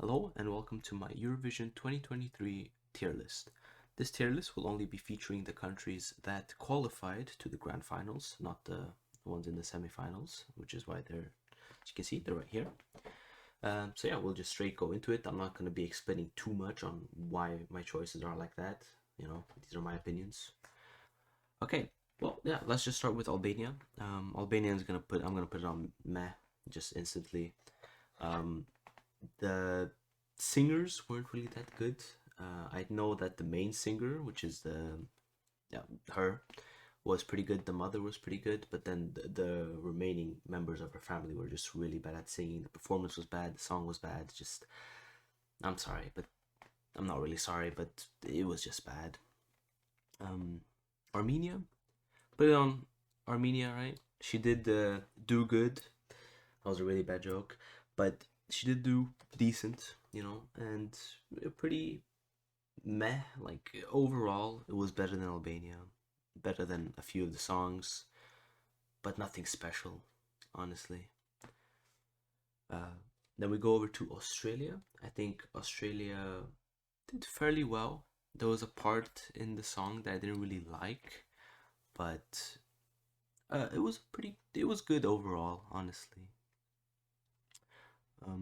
Hello and welcome to my Eurovision 2023 tier list. This tier list will only be featuring the countries that qualified to the grand finals, not the ones in the semifinals, which is why they're, as you can see, they're right here. So yeah, we'll just straight go into it. I'm not going to be explaining too much on why my choices are like that. These are my opinions. Okay, well, yeah, let's just start with Albania. Albania is I'm gonna put it on meh, just instantly. Um, the singers weren't really that good. I know that the main singer, which is yeah, her, was pretty good. The mother was pretty good, but then the remaining members of her family were just really bad at singing. The performance was bad. The song was bad. Just, I'm sorry, but I'm not really sorry, but it was just bad. Um, Armenia, put it on Armenia, right? She did do good. That was a really bad joke, but she did do decent, and pretty meh. Like overall, it was better than Albania, better than a few of the songs, but nothing special, honestly. Uh, then we go over to Australia. I think Australia did fairly well. There was a part in the song that I didn't really like, but it was good overall, honestly.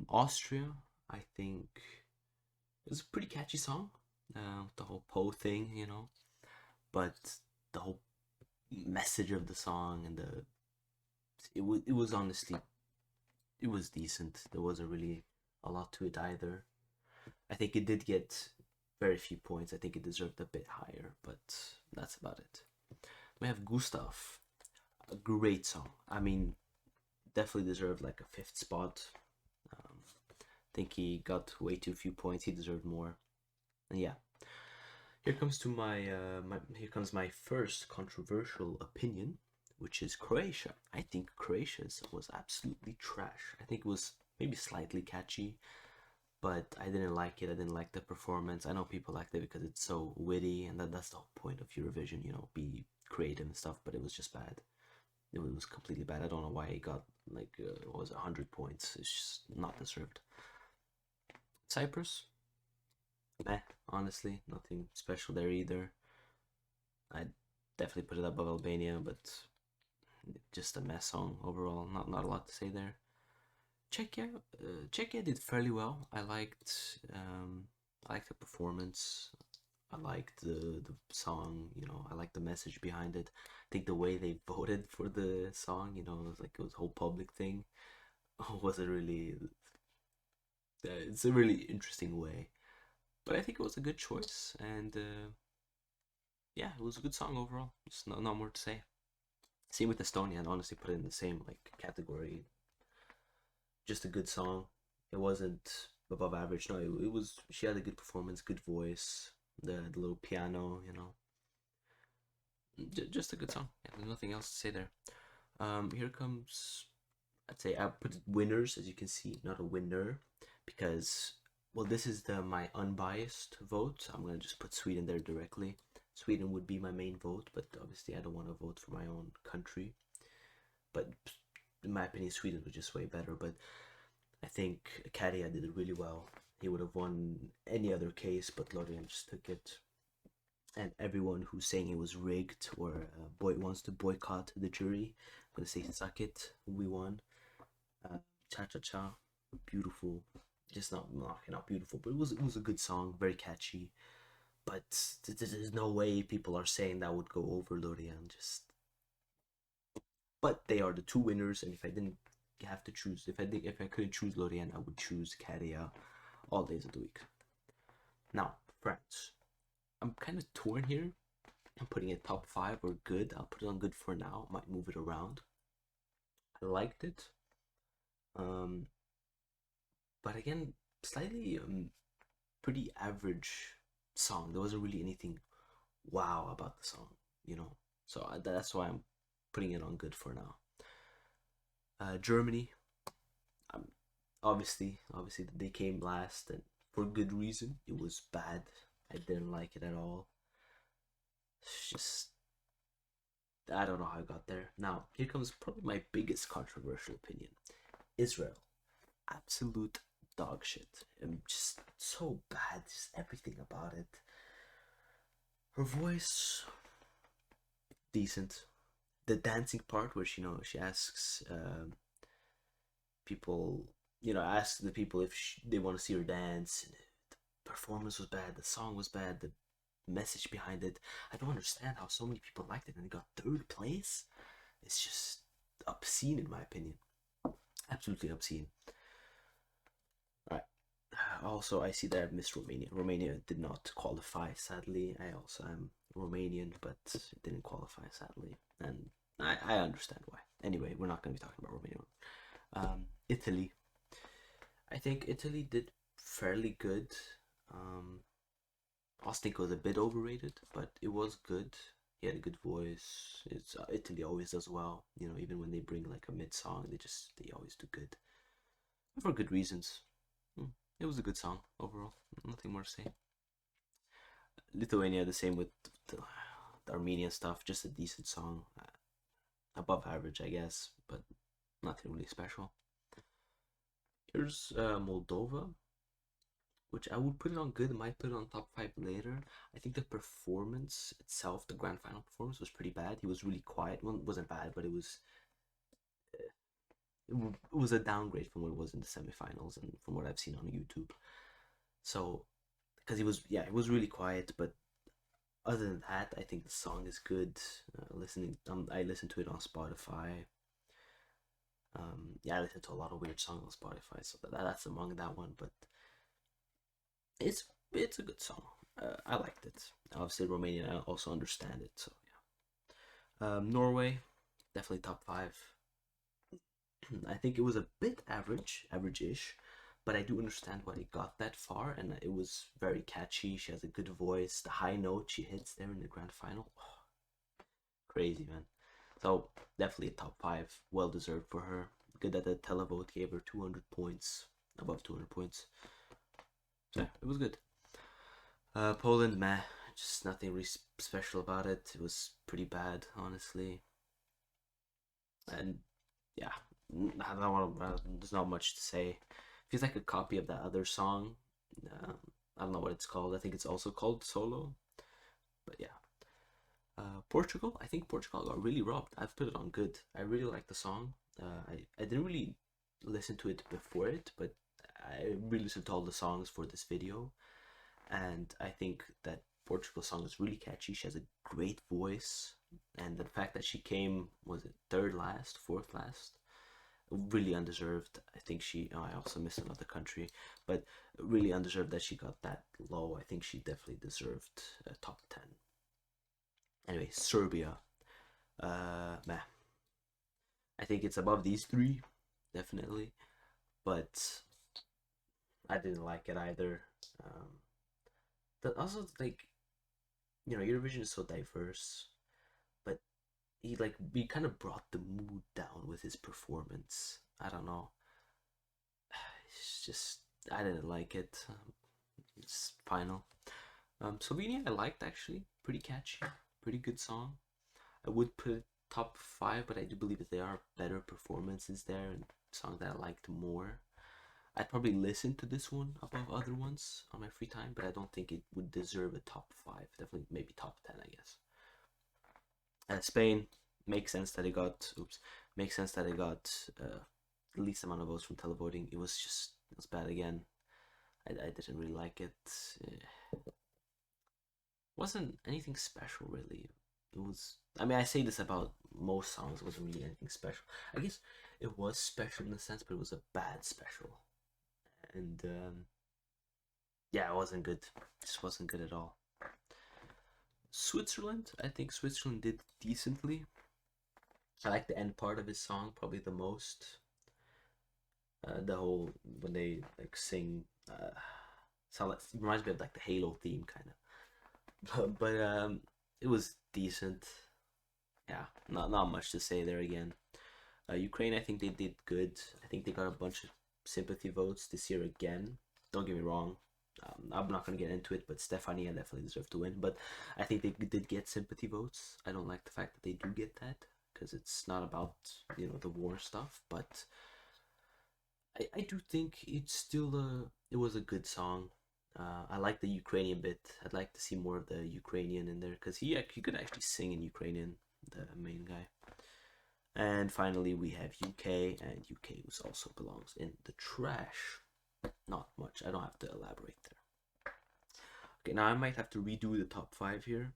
Austria, I think it was a pretty catchy song. The whole Poe thing, but the whole message of the song and it was honestly it was decent. There wasn't really a lot to it either. I think it did get very few points. I think it deserved a bit higher, but that's about it. We have Gustav, a great song. I mean, definitely deserved like a fifth spot. I think he got way too few points. He deserved more. And yeah, here comes my first controversial opinion, which is Croatia. I think Croatia's was absolutely trash. I think it was maybe slightly catchy, but I didn't like it. I didn't like the performance. I know people liked it because it's so witty, and that's the whole point of Eurovision, be creative and stuff. But it was just bad. It was completely bad. I don't know why it got like what was it, 100 points. It's just not deserved. Cyprus, meh. Honestly, nothing special there either. I definitely put it above Albania, but just a mess song overall. Not a lot to say there. Czechia, Czechia did fairly well. I liked the performance. I liked the song. I liked the message behind it. I think the way they voted for the song, it was a whole public thing. Wasn't really. It's a really interesting way, but I think it was a good choice, and yeah, it was a good song overall. Just not more to say. Same with Estonia, and honestly put it in the same like category. Just a good song. It wasn't above average. No, it was. She had a good performance, good voice. The little piano, just a good song. Yeah, there's nothing else to say there. Here comes. I'd say I put winners, as you can see, not a winner, because well, this is my unbiased vote. I'm gonna just put Sweden there directly. Sweden would be my main vote, but obviously I don't want to vote for my own country. But in my opinion, Sweden was just way better. But I think Kadia did it really well. He would have won any other case, but Lorient just took it. And everyone who's saying it was rigged or wants to boycott the jury, I'm gonna say suck it. We won. Cha Cha Cha, beautiful. Just not beautiful, but it was a good song, very catchy. But there's no way people are saying that would go over Lorient. But they are the two winners, and if I didn't have to choose, if I couldn't choose Lorient, I would choose Caria all days of the week. Now, France. I'm kind of torn here. I'm putting it top five or good. I'll put it on good for now. Might move it around. I liked it. Um, but again, slightly pretty average song. There wasn't really anything wow about the song. So that's why I'm putting it on good for now. Germany, um, obviously they came last, and for good reason. It was bad. I didn't like it at all. It's just I don't know how I got there. Now here comes probably my biggest controversial opinion. Israel, absolute dog shit. Just so bad. Just everything about it. Her voice, decent. The dancing part where she asks people, asks the people if they want to see her dance. The performance was bad. The song was bad. The message behind it. I don't understand how so many people liked it and it got third place. It's just obscene in my opinion. Absolutely obscene. All right. Also, I see that I've missed Romania. Romania did not qualify, sadly. I also am Romanian, but it didn't qualify, sadly. And I understand why. Anyway, we're not going to be talking about Romania. Italy. I think Italy did fairly good. Ostinko was a bit overrated, but it was good. He had a good voice. It's Italy always does well. Even when they bring like a mid song, they always do good for good reasons. It was a good song overall. Nothing more to say. Lithuania, the same with the Armenian stuff. Just a decent song, above average, I guess, but nothing really special. Here's Moldova, which I would put it on good. I might put it on top 5 later. I think the performance itself, the grand final performance, was pretty bad. He was really quiet. Well, it wasn't bad, but it was a downgrade from what it was in the semifinals and from what I've seen on YouTube. So, because he was really quiet, but other than that, I think the song is good. I listened to it on Spotify. I listen to a lot of weird songs on Spotify, so that's among that one. But it's a good song. I liked it. Obviously, Romanian, I also understand it. So yeah. Norway, definitely top 5. I think it was a bit average-ish, but I do understand why it got that far, and it was very catchy. She has a good voice. The high note she hits there in the grand final, crazy, man. So definitely a top 5, well deserved for her. Good that the televote gave her 200 points, above 200 points. So yeah, it was good. Poland, meh, just nothing really special about it. It was pretty bad, honestly. And yeah, there's not much to say. Feels like a copy of that other song. I don't know what it's called. I think it's also called Solo. But yeah. Portugal. I think Portugal got really robbed. I've put it on good. I really like the song. I didn't really listen to it before it, but I really listened to all the songs for this video, and I think that Portugal's song is really catchy. She has a great voice, and the fact that she came, was it third last, fourth last, really undeserved. I think I also missed another country, but really undeserved that she got that low. I think she definitely deserved a top 10. Anyway, Serbia. Meh. I think it's above these 3, definitely, but I didn't like it either. But also, like, Eurovision is so diverse, but he kind of brought the mood down with his performance. I don't know. It's just I didn't like it. It's final. Slovenia I liked, actually, pretty catchy, pretty good song. I would put it top 5, but I do believe that there are better performances there and songs that I liked more. I'd probably listen to this one above other ones on my free time, but I don't think it would deserve a top 5. Definitely, maybe top 10, I guess. Spain, makes sense that it got. Makes sense that it got the least amount of votes from televoting. It was bad again. I didn't really like it. Wasn't anything special really. It was. I mean, I say this about most songs. It wasn't really anything special. I guess it was special in a sense, but it was a bad special. And yeah, it wasn't good. It just wasn't good at all. Switzerland, I think Switzerland did decently. I like the end part of his song probably the most. The whole when they like sing, sound like, it reminds me of like the Halo theme kind of. But it was decent. Yeah, not much to say there again. Ukraine, I think they did good. I think they got a bunch of sympathy votes this year again. Don't get me wrong. I'm not going to get into it, but Stefania definitely deserved to win. But I think they did get sympathy votes. I don't like the fact that they do get that because it's not about the war stuff. But I do think it's still it was a good song. I like the Ukrainian bit. I'd like to see more of the Ukrainian in there because he could actually sing in Ukrainian, the main guy. And finally, we have UK, and UK was also belongs in the trash. Not much. I don't have to elaborate there. Okay, now I might have to redo the top five here.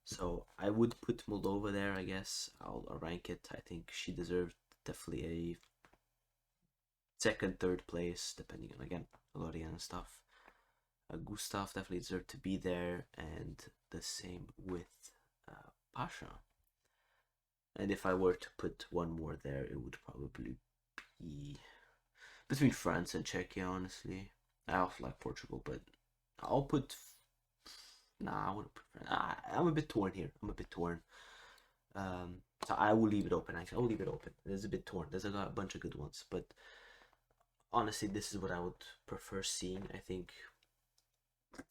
So I would put Moldova there, I guess. I'll rank it. I think she deserved definitely a second, third place, depending on, again, Lorien and stuff. Gustav definitely deserved to be there, and the same with Pasha. And if I were to put one more there, it would probably be between France and Czechia, honestly. I also like Portugal, but I'll put. Nah, I wouldn't put France. I'm a bit torn here. I'm a bit torn. So I will leave it open. Actually, I will leave it open. It's a bit torn. There's a bunch of good ones, but honestly, this is what I would prefer seeing. I think,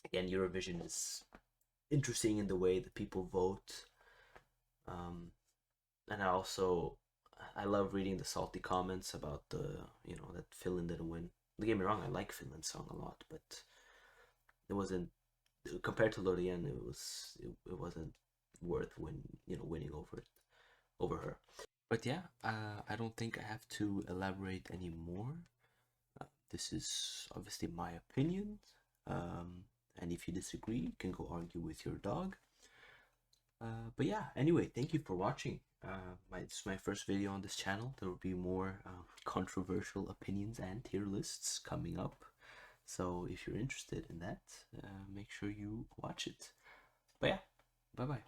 again, Eurovision is interesting in the way that people vote. And I love reading the salty comments about that Finland didn't win. Don't get me wrong, I like Finland's song a lot, but it wasn't, compared to Lorien, it wasn't worth winning over her. But yeah, I don't think I have to elaborate anymore. This is obviously my opinion, and if you disagree, you can go argue with your dog. But yeah, anyway, thank you for watching. This is my first video on this channel. There will be more controversial opinions and tier lists coming up. So if you're interested in that, make sure you watch it. But yeah, bye bye.